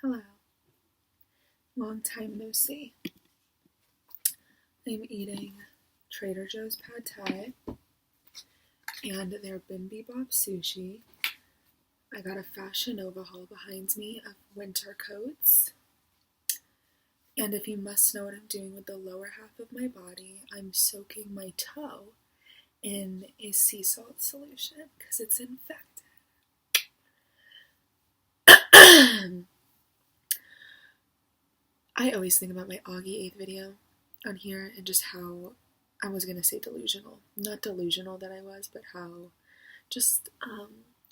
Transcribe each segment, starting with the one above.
Hello. Long time no see. I'm eating Trader Joe's pad thai and their bibimbap sushi. I got a Fashion Nova haul behind me of winter coats. And if you must know what I'm doing with the lower half of my body, I'm soaking my toe in a sea salt solution because it's infected. I always think about my Augie 8th video on here and just how I was going to say delusional. Not delusional that I was, but how just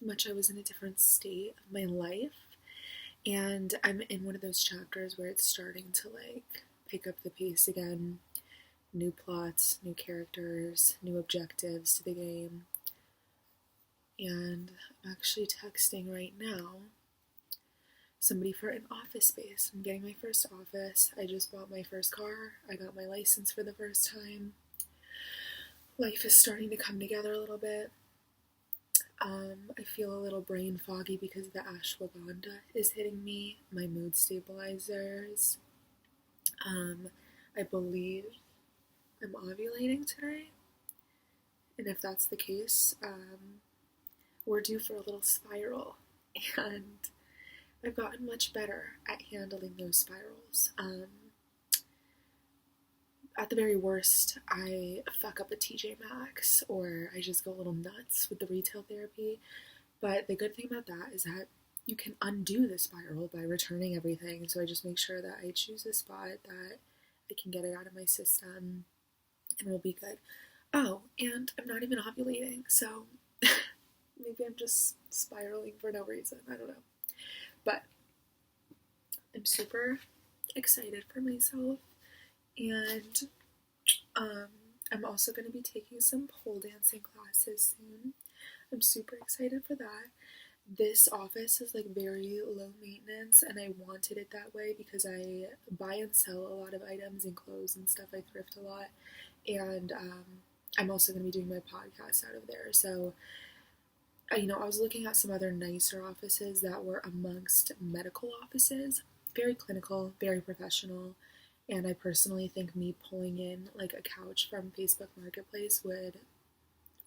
much I was in a different state of my life. And I'm in one of those chapters where it's starting to pick up the pace again. New plots, new characters, new objectives to the game. And I'm actually texting right now somebody for an office space. I'm getting my first office. I just bought my first car. I got my license for the first time. Life is starting to come together a little bit. I feel a little brain foggy because the ashwagandha is hitting me. My mood stabilizers. I believe I'm ovulating today. And if that's the case, we're due for a little spiral. And I've gotten much better at handling those spirals. At the very worst, I fuck up a TJ Maxx or I just go a little nuts with the retail therapy. But the good thing about that is that you can undo the spiral by returning everything. So I just make sure that I choose a spot that I can get it out of my system and we'll be good. Oh, and I'm not even ovulating, so maybe I'm just spiraling for no reason. I don't know. But I'm super excited for myself, and I'm also going to be taking some pole dancing classes soon. I'm super excited for that. This office is very low maintenance, and I wanted it that way because I buy and sell a lot of items and clothes and stuff. I thrift a lot, and I'm also going to be doing my podcast out of there. So I was looking at some other nicer offices that were amongst medical offices, very clinical, very professional, and I personally think me pulling in a couch from Facebook Marketplace would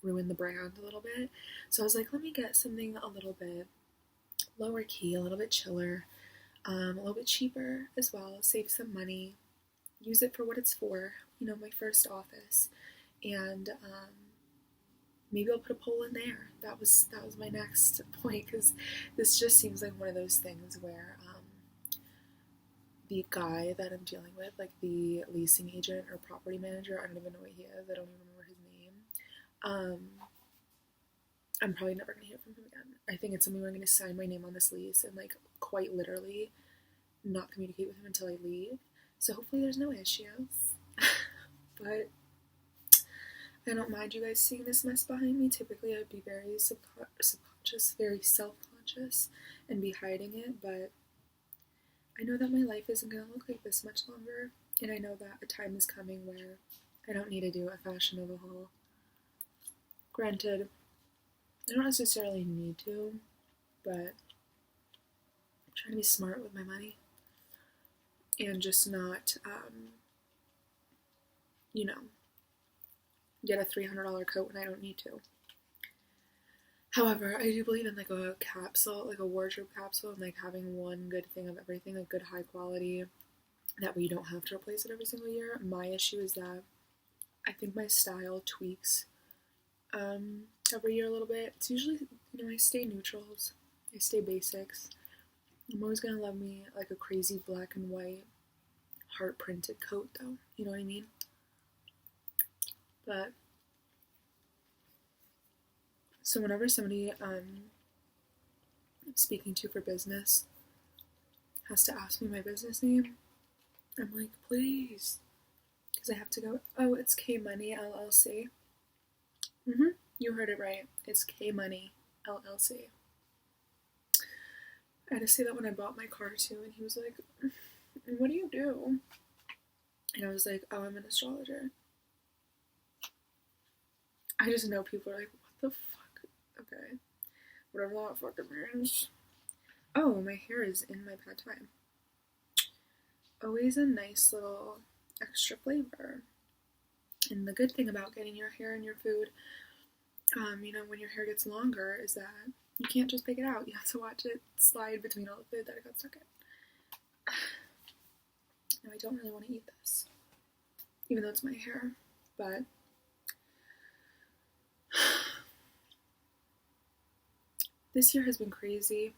ruin the brand a little bit. So I was like, let me get something a little bit lower key, a little bit chiller, a little bit cheaper as well, save some money, use it for what it's for, my first office, and maybe I'll put a pole in there. That was my next point, because this just seems like one of those things where the guy that I'm dealing with, the leasing agent or property manager, I don't even know what he is. I don't even remember his name. I'm probably never going to hear from him again. I think it's something where I'm going to sign my name on this lease and quite literally not communicate with him until I leave. So hopefully there's no issues. But I don't mind you guys seeing this mess behind me. Typically I'd be very subconscious, very self-conscious, and be hiding it, but I know that my life isn't going to look like this much longer, and I know that a time is coming where I don't need to do a Fashion Nova haul. Granted, I don't necessarily need to, but I'm trying to be smart with my money and just not, get a $300 coat when I don't need to. However, I do believe in a capsule, a wardrobe capsule, and having one good thing of everything, good high quality, that way you don't have to replace it every single year. My issue is that I think my style tweaks every year a little bit. It's usually, I stay neutrals, I stay basics. I'm always gonna love me a crazy black and white heart printed coat though, you know what I mean? But so whenever somebody I'm speaking to for business has to ask me my business name, I'm like, please, because I have to go, oh, it's K Money LLC. You heard it right. It's K Money LLC. I had to say that when I bought my car too, and he was like, what do you do? And I was like, oh, I'm an astrologer. I just know people are like, what the fuck? Okay. Whatever that fucking means. Oh, my hair is in my pad thai. Always a nice little extra flavor. And the good thing about getting your hair in your food, when your hair gets longer, is that you can't just pick it out. You have to watch it slide between all the food that it got stuck in. Now, I don't really want to eat this, even though it's my hair, but this year has been crazy.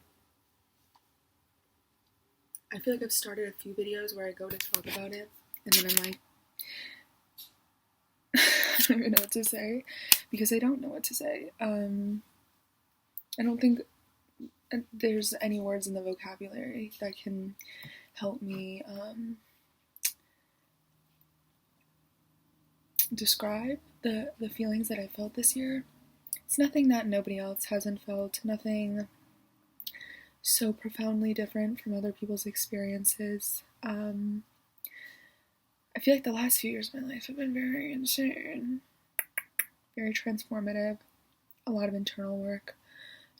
I feel like I've started a few videos where I go to talk about it, and then I'm like, I don't even know what to say, because I don't know what to say. I don't think there's any words in the vocabulary that can help me describe the feelings that I felt this year. It's nothing that nobody else hasn't felt, nothing so profoundly different from other people's experiences. I feel like the last few years of my life have been very insane, very transformative, a lot of internal work,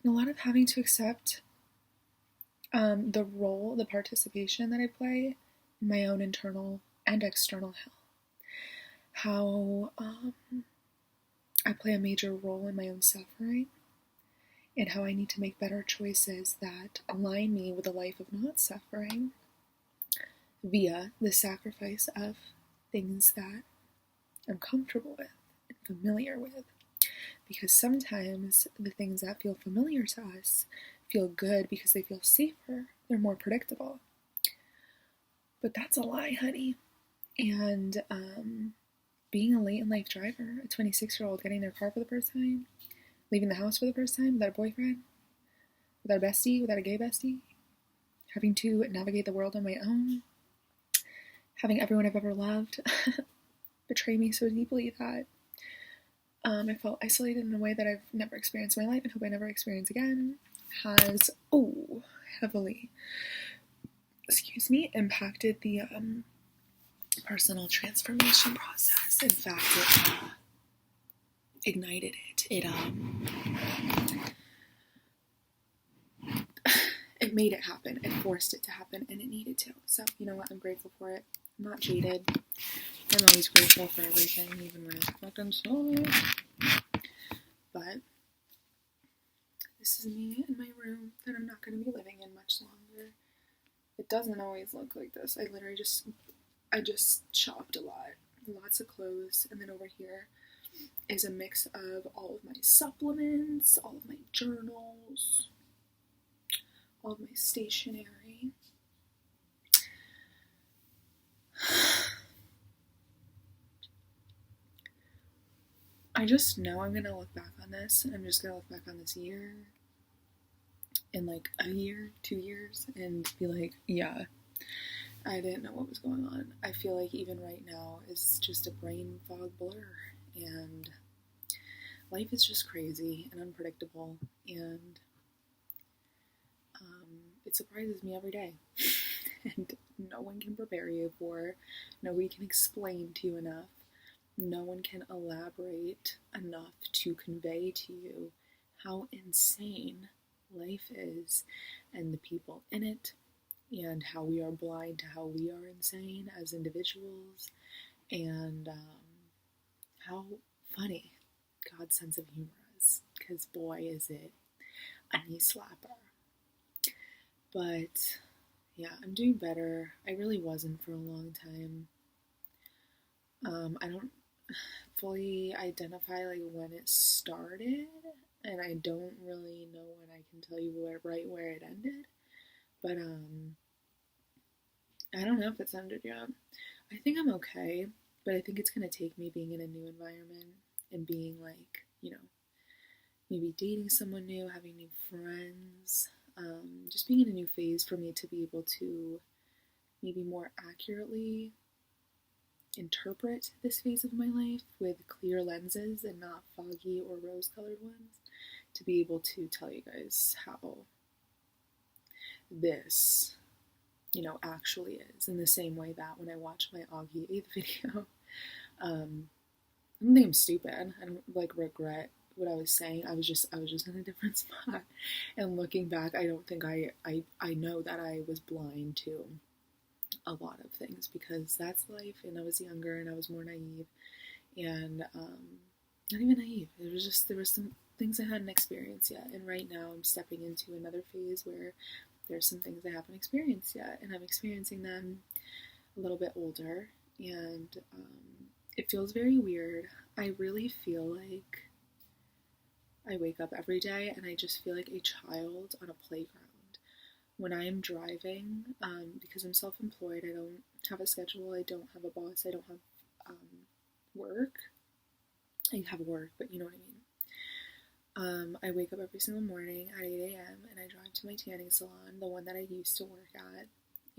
and a lot of having to accept the participation that I play in my own internal and external health. How I play a major role in my own suffering, and how I need to make better choices that align me with a life of not suffering via the sacrifice of things that I'm comfortable with and familiar with. Because sometimes the things that feel familiar to us feel good because they feel safer, they're more predictable. But that's a lie, honey. And being a late in life driver, a 26-year-old getting their car for the first time, leaving the house for the first time without a boyfriend, without a bestie, without a gay bestie, having to navigate the world on my own, having everyone I've ever loved betray me so deeply that I felt isolated in a way that I've never experienced in my life and hope I never experience again, has heavily, impacted the personal transformation process. In fact, it ignited it. It made it happen. It forced it to happen, and it needed to. So, you know what? I'm grateful for it. I'm not jaded. I'm always grateful for everything, even when it's fucking stuff. But this is me in my room that I'm not going to be living in much longer. It doesn't always look like this. I just shopped a lot. Lots of clothes. And then over here is a mix of all of my supplements, all of my journals, all of my stationery. I just know I'm going to look back on this, and I'm just going to look back on this year in like a year, 2 years, and be like, yeah, I didn't know what was going on. I feel like even right now is just a brain fog blur, and life is just crazy and unpredictable, and it surprises me every day. And no one can prepare you for, nobody can explain to you enough, no one can elaborate enough to convey to you how insane life is and the people in it, and how we are blind to how we are insane as individuals, and how funny God's sense of humor is, because boy is it a knee slapper. But yeah, I'm doing better. I really wasn't for a long time. I don't fully identify like when it started, and I don't really know when I can tell you where it ended. But I don't know if it's ended yet. I think I'm okay, but I think it's gonna take me being in a new environment and being like, maybe dating someone new, having new friends, just being in a new phase for me to be able to maybe more accurately interpret this phase of my life with clear lenses and not foggy or rose-colored ones, to be able to tell you guys how this, actually is, in the same way that when I watch my Augie 8th video, I don't think I'm stupid. I don't regret what I was saying. I was just in a different spot. And looking back, I don't think I know that I was blind to a lot of things, because that's life, and I was younger and I was more naive, and not even naive. It was just, there were some things I hadn't experienced yet, and right now I'm stepping into another phase where there's some things I haven't experienced yet, and I'm experiencing them a little bit older, and it feels very weird. I really feel like I wake up every day and I just feel like a child on a playground. When I am driving, because I'm self-employed, I don't have a schedule, I don't have a boss, I don't have work. I have work, but you know what I mean. I wake up every single morning at 8 a.m. and I drive to my tanning salon, the one that I used to work at,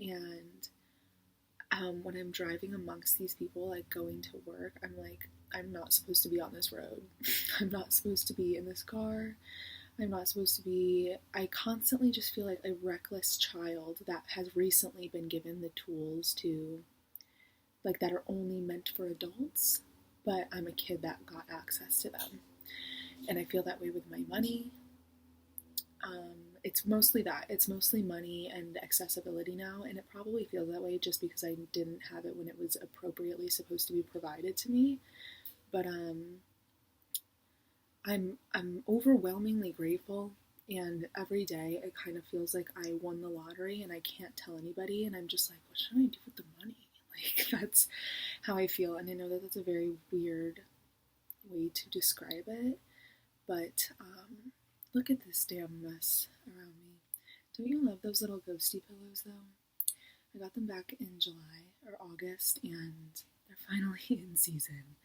and when I'm driving amongst these people, like going to work, I'm like, I'm not supposed to be on this road. I'm not supposed to be in this car. I'm not supposed to be. I constantly just feel like a reckless child that has recently been given the tools to, like, that are only meant for adults, but I'm a kid that got access to them. And I feel that way with my money. It's mostly that. It's mostly money and accessibility now, and it probably feels that way just because I didn't have it when it was appropriately supposed to be provided to me. But I'm overwhelmingly grateful, and every day it kind of feels like I won the lottery and I can't tell anybody, and I'm just like, what should I do with the money? Like, that's how I feel, and I know that that's a very weird way to describe it, but look at this damn mess around me. Don't you love those little ghosty pillows, though? I got them back in July or August, and they're finally in season.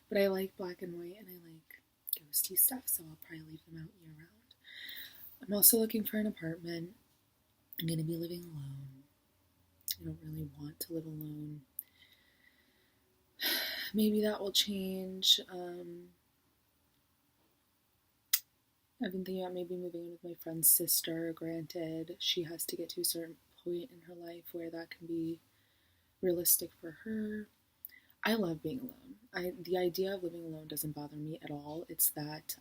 But I like black and white, and I like ghosty stuff, so I'll probably leave them out year round. I'm also looking for an apartment. I'm going to be living alone. I don't really want to live alone. Maybe that will change. I've been thinking about maybe moving in with my friend's sister. Granted, she has to get to a certain point in her life where that can be realistic for her. I love being alone. The idea of living alone doesn't bother me at all. It's that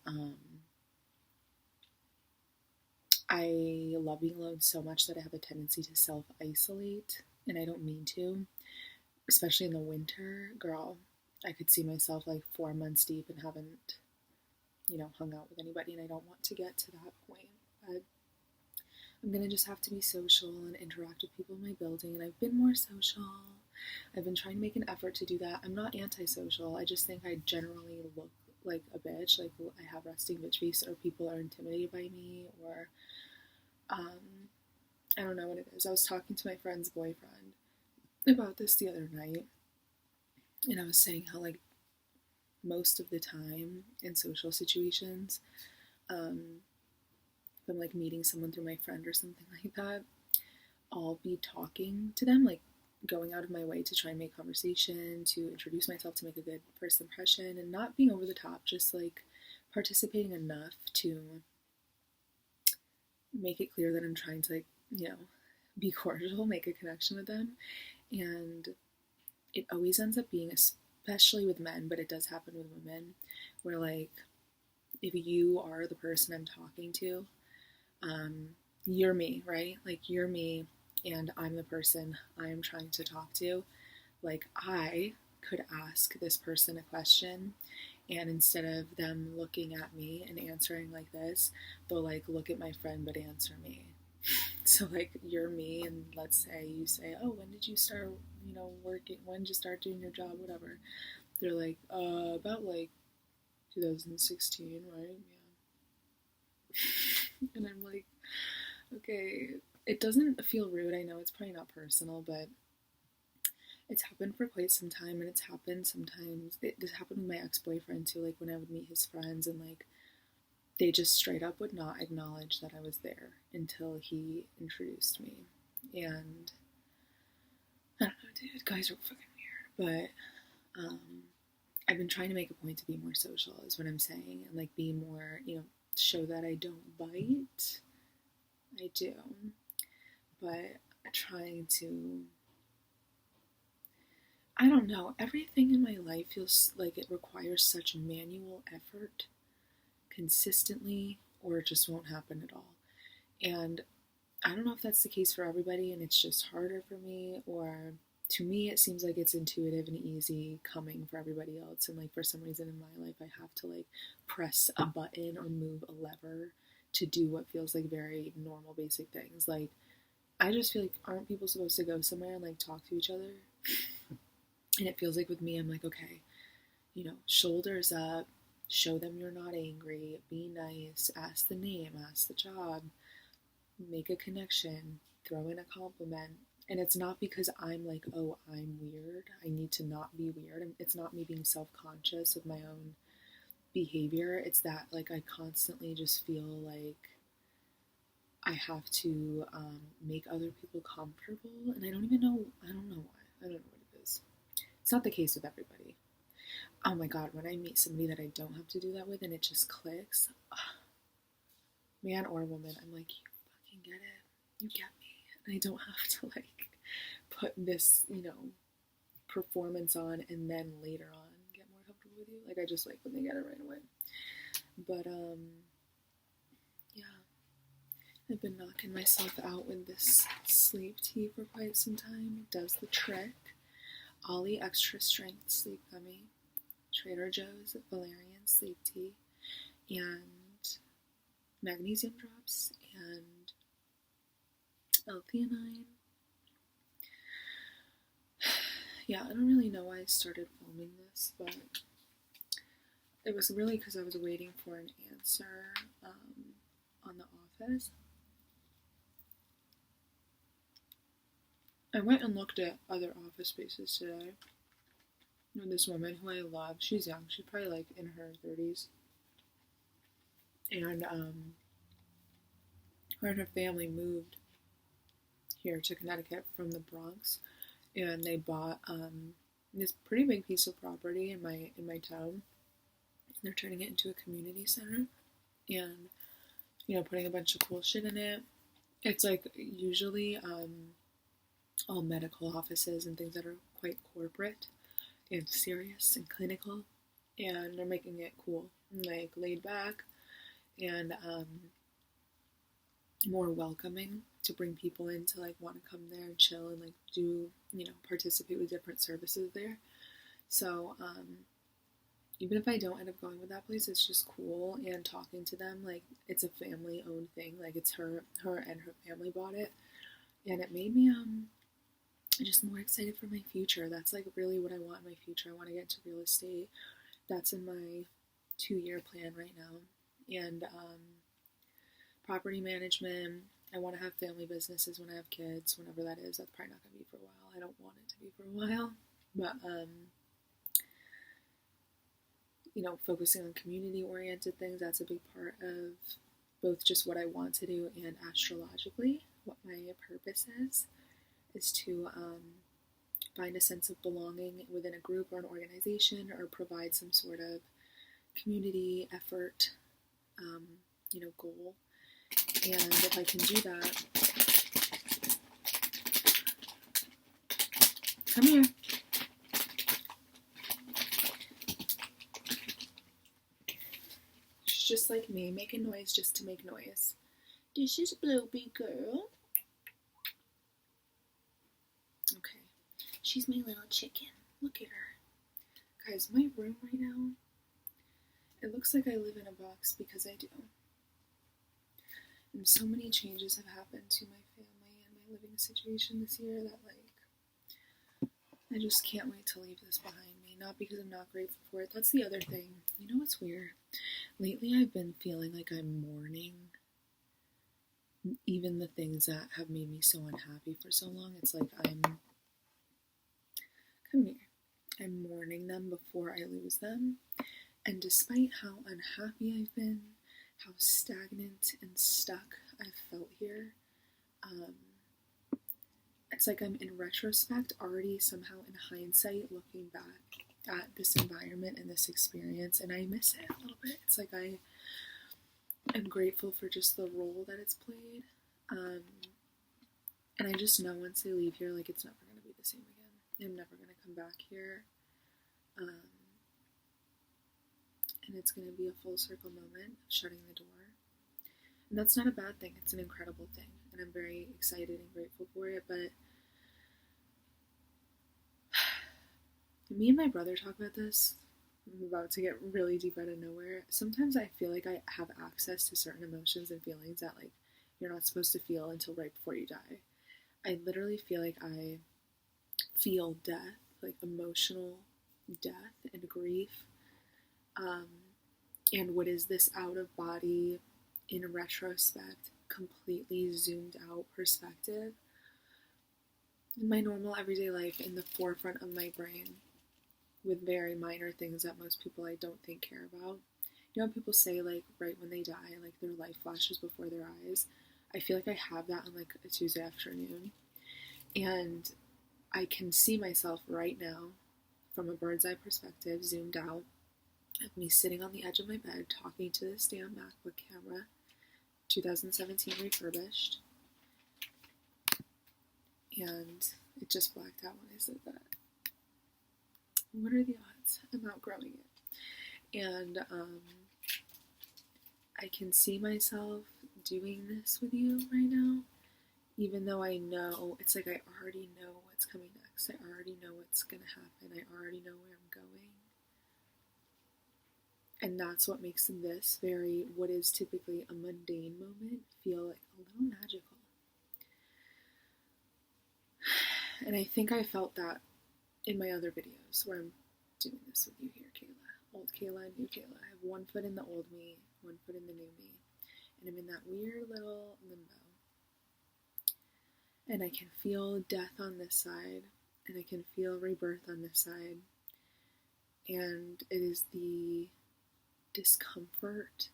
I love being alone so much that I have a tendency to self-isolate, and I don't mean to, especially in the winter. Girl, I could see myself like 4 months deep and haven't, hung out with anybody, and I don't want to get to that point. But I'm going to just have to be social and interact with people in my building, and I've been more social. I've been trying to make an effort to do that. I'm not antisocial. I just think I generally look like a bitch. Like, I have resting bitch face, or people are intimidated by me, or I don't know what it is. I was talking to my friend's boyfriend about this the other night, and I was saying how, like, most of the time in social situations, if I'm like meeting someone through my friend or something like that, I'll be talking to them, like going out of my way to try and make conversation, to introduce myself, to make a good first impression, and not being over the top, just like participating enough to make it clear that I'm trying to, like, be cordial, make a connection with them. And it always ends up being, especially with men, but it does happen with women, where, like, if you are the person I'm talking to, you're me, right? Like, you're me, and I'm the person I'm trying to talk to. Like, I could ask this person a question, and instead of them looking at me and answering like this, they'll, like, look at my friend but answer me. So, like, you're me, and let's say you say, oh, when did you start, working? When did you start doing your job? Whatever. They're like, about, like, 2016, right? Yeah. And I'm like, okay, it doesn't feel rude. I know it's probably not personal, but it's happened for quite some time, and it's happened sometimes. This happened with my ex-boyfriend too, like, when I would meet his friends, and, like, they just straight up would not acknowledge that I was there until he introduced me. And I don't know, dude, guys are fucking weird. But I've been trying to make a point to be more social, is what I'm saying, and, like, be more, show that I don't bite. I do, but trying to, I don't know, everything in my life feels like it requires such manual effort, consistently or it just won't happen at all. And I don't know if that's the case for everybody and it's just harder for me, or to me it seems like it's intuitive and easy coming for everybody else, and like for some reason in my life I have to like press a button or move a lever to do what feels like very normal basic things. Like I just feel like, aren't people supposed to go somewhere and like talk to each other? And it feels like with me I'm like, okay, you know, shoulders up, show them you're not angry, be nice, ask the name, ask the job, make a connection, throw in a compliment. And it's not because I'm like, oh, I'm weird, I need to not be weird. It's not me being self-conscious of my own behavior. It's that like I constantly just feel like I have to make other people comfortable, and I don't know why. I don't know what it is. It's not the case with everybody. Oh my god, when I meet somebody that I don't have to do that with and it just clicks, man or woman, I'm like, you fucking get it. You get me. And I don't have to like put this, you know, performance on and then later on get more comfortable with you. Like I just like when they get it right away. But yeah. I've been knocking myself out with this sleep tea for quite some time. It does the trick. Ollie Extra Strength Sleep Gummy, Trader Joe's Valerian Sleep Tea, and magnesium drops, and L-theanine. Yeah, I don't really know why I started filming this, but it was really because I was waiting for an answer on the office. I went and looked at other office spaces today. And this woman who I love, she's young, she's probably like in her 30s. And her and her family moved here to Connecticut from the Bronx. And they bought this pretty big piece of property in my town. And they're turning it into a community center. And, you know, putting a bunch of cool shit in it. It's like usually all medical offices and things that are quite corporate and serious and clinical, and they're making it cool and like laid back and more welcoming to bring people in to like want to come there and chill and like do, you know, participate with different services there. So even if I don't end up going with that place, it's just cool, and talking to them, like it's a family owned thing, like it's her and her family bought it, and it made me just more excited for my future. That's like really what I want in my future. I want to get into real estate. That's in my 2-year plan right now. And property management. I want to have family businesses when I have kids, whenever that is. That's probably not going to be for a while. I don't want it to be for a while. But, you know, focusing on community-oriented things, that's a big part of both just what I want to do and astrologically, what my purpose is to find a sense of belonging within a group or an organization, or provide some sort of community effort, you know, goal. And if I can do that, come here. She's just like me, making noise just to make noise. This is Bluebee girl. Okay, she's my little chicken. Look at her. Guys, my room right now, it looks like I live in a box because I do. And so many changes have happened to my family and my living situation this year that, like, I just can't wait to leave this behind me. Not because I'm not grateful for it. That's the other thing. You know what's weird? Lately I've been feeling like I'm mourning even the things that have made me so unhappy for so long. It's like come here. I'm mourning them before I lose them. And despite how unhappy I've been, how stagnant and stuck I've felt here, it's like I'm in retrospect already somehow in hindsight looking back at this environment and this experience, and I miss it a little bit. It's like I am grateful for just the role that it's played, and I just know once I leave here, like, it's never going to be the same again. I'm never going to come back here, and and it's going to be a full circle moment of shutting the door. And that's not a bad thing. It's an incredible thing, and I'm very excited and grateful for it. But me and my brother talk about this. I'm about to get really deep out of nowhere. Sometimes I feel like I have access to certain emotions and feelings that, like, you're not supposed to feel until right before you die. I literally feel like I feel death, like emotional death and grief. And what is this out of body, in retrospect, completely zoomed out perspective? In my normal everyday life, in the forefront of my brain, with very minor things that most people I don't think care about. You know, people say, like, right when they die, like, their life flashes before their eyes. I feel like I have that on, like, a Tuesday afternoon. And I can see myself right now, from a bird's eye perspective, zoomed out, of me sitting on the edge of my bed talking to this damn MacBook camera, 2017 refurbished, and it just blacked out when I said that. What are the odds? I'm outgrowing it. And I can see myself doing this with you right now, even though I know, it's like I already know what's coming next. I already know what's going to happen. I already know where I'm going. And that's what makes this what is typically a mundane moment, feel like a little magical. And I think I felt that in my other videos where I'm doing this with you here, Kayla. Old Kayla and new Kayla. I have one foot in the old me, one foot in the new me. And I'm in that weird little limbo. And I can feel death on this side, and I can feel rebirth on this side. And it is the discomfort,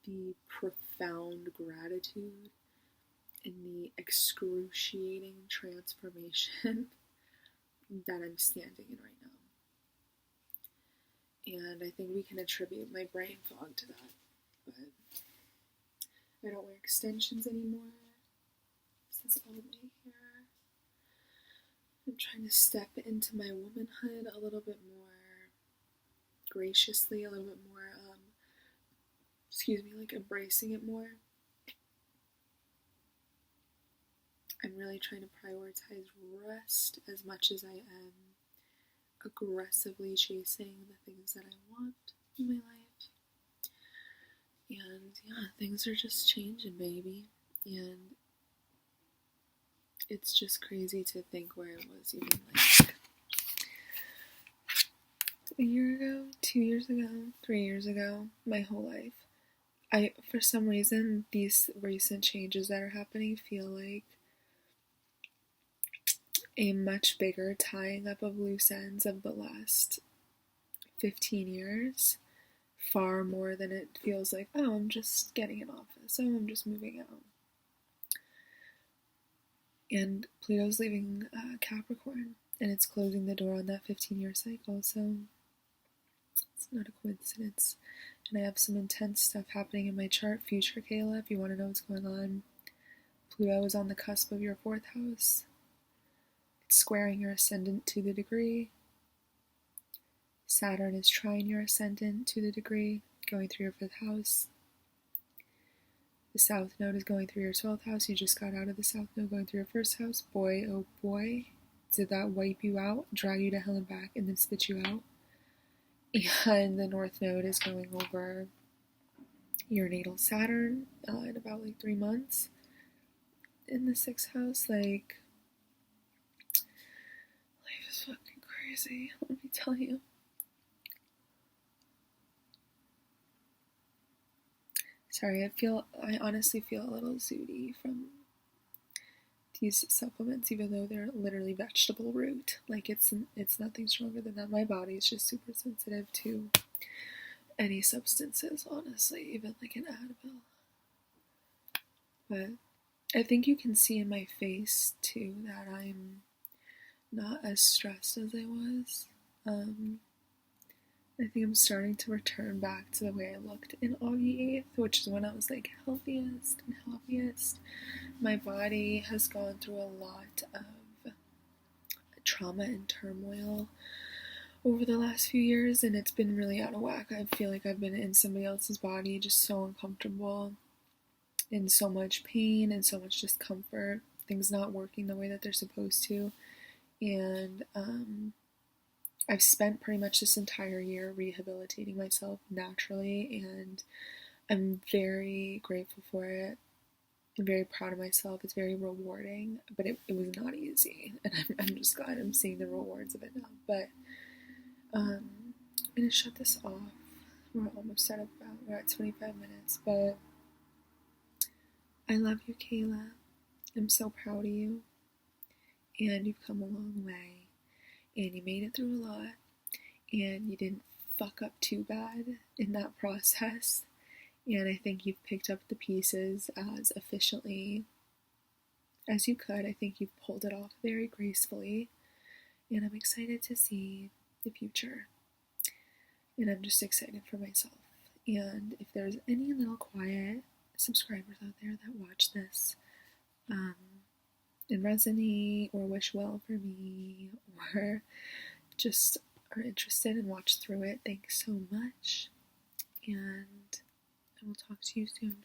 the profound gratitude, and the excruciating transformation that I'm standing in right now. And I think we can attribute my brain fog to that. But I don't wear extensions anymore. This is old me here. I'm trying to step into my womanhood a little bit more graciously, a little bit more, like embracing it more. I'm really trying to prioritize rest as much as I am aggressively chasing the things that I want in my life. And yeah, things are just changing, baby. And it's just crazy to think where I was even like a year ago, 2 years ago, 3 years ago, my whole life. For some reason, these recent changes that are happening feel like a much bigger tying up of loose ends of the last 15 years, far more than it feels like, oh, I'm just getting an office, oh, I'm just moving out. And Pluto's leaving Capricorn, and it's closing the door on that 15-year cycle, so it's not a coincidence. And I have some intense stuff happening in my chart, future Kayla, if you want to know what's going on. Pluto is on the cusp of your 4th house. It's squaring your ascendant to the degree. Saturn is trine your ascendant to the degree, going through your 5th house. The South Node is going through your 12th house. You just got out of the South Node going through your 1st house. Boy, oh boy, did that wipe you out, drag you to hell and back, and then spit you out. And the North Node is going over your natal Saturn in about like 3 months. In the 6th house, like, life is fucking crazy, let me tell you. Sorry, I honestly feel a little zooty from these supplements, even though they're literally vegetable root. Like, it's nothing stronger than that. My body is just super sensitive to any substances, honestly, even like an Advil. But I think you can see in my face, too, that I'm not as stressed as I was. I think I'm starting to return back to the way I looked in August 8th, which is when I was like healthiest and happiest. My body has gone through a lot of trauma and turmoil over the last few years, and it's been really out of whack. I feel like I've been in somebody else's body, just so uncomfortable, in so much pain and so much discomfort, things not working the way that they're supposed to. And I've spent pretty much this entire year rehabilitating myself naturally, and I'm very grateful for it. I'm very proud of myself. It's very rewarding, but it was not easy, and I'm just glad I'm seeing the rewards of it now. But I'm gonna shut this off. We're almost we're at 25 minutes, but I love you, Kayla. I'm so proud of you, and you've come a long way, and you made it through a lot, and you didn't fuck up too bad in that process. And I think you've picked up the pieces as efficiently as you could. I think you've pulled it off very gracefully, and I'm excited to see the future. And I'm just excited for myself. And if there's any little quiet subscribers out there that watch this and resonate or wish well for me or just are interested and watch through it, thanks so much. And I will talk to you soon.